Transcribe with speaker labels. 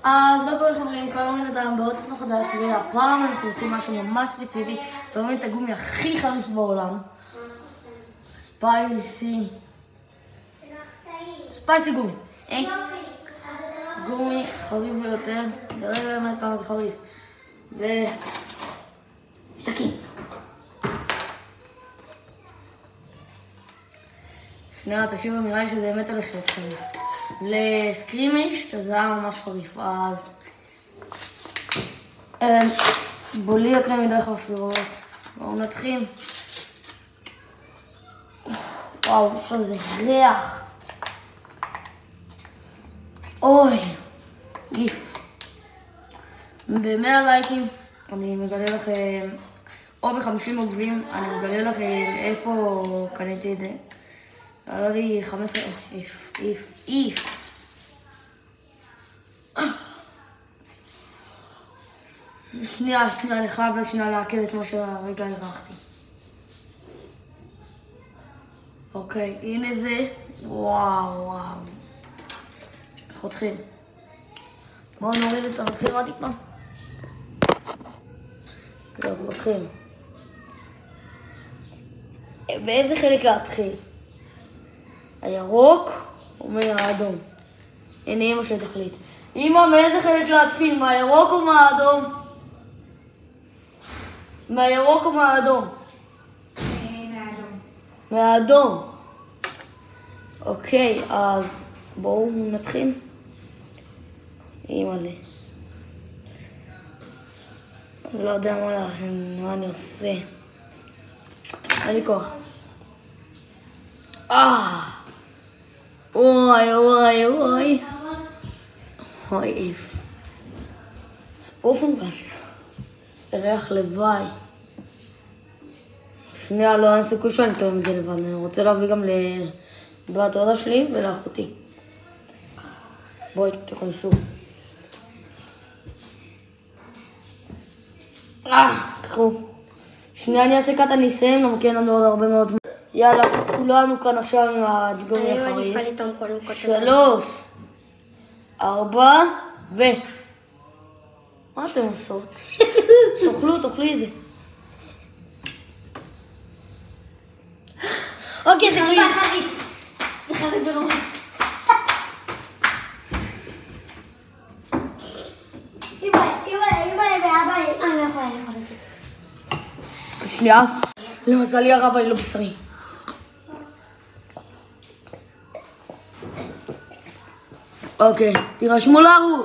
Speaker 1: אז מה קורה חברים, קלמן אדם בעוד סרטון חדש, והפעם אנחנו עושים משהו ממש ספציפי. אתם רואים את הגומי הכי חריף בעולם, ספייסי גומי, גומי חריף ביותר, נראה באמת כמה זה חריף, וסכין. שנייה, תקשיבו, נראה לי שזה באמת הולך להיות חריף. לסקרימיש, שזה היה ממש חריף, אז בולי יותר מדי חפירות. בואו נתחיל. וואו, יש לזה ריח. אוי, גיף. ב100 לייקים אני מגלה לכם, או ב50 עוקבים, אני מגלה לכם איפה קניתי את זה. עלה לי 15, איף. שנייה, אני חייב לשנייה להקל את מה שהרגע הרחתי. אוקיי, הנה זה. וואו. חותכים. בואו נוריד את המצלמה טיפה. זהו, חותכים. באיזה חלק להתחיל? הירוק או מהאדום? הנה אמא שלי תחליט. אמא, מאיזה חלק להתחיל? מהירוק או מהאדום? מהירוק או מהאדום? מהאדום. אוקיי, אז בואו נתחיל. אימא'לה. אני לא יודע מה אני עושה. אין לי כוח. אוי. איף. אופן קשה. ריח לוואי. שנייה, לא אין סיכוי שאני אקיים את זה לבד. אני רוצה להביא גם לבת דודה שלי ולאחותי. בואי, תכנסו. קחו. שנייה, אני אעשה קאט, אני אסיים, לא מכיר לנו עוד הרבה מאוד. יאללה, כולנו כאן עכשיו עם הגומי החריף. 3, 4, מה אתם עושות? תאכלי את זה. אוקיי, זה חריף. זה חריף ונורא. אני לא יכולה את זה. שנייה. למזלי הרב, אני לא בשרי. אוקיי, תירשמו לערוץ.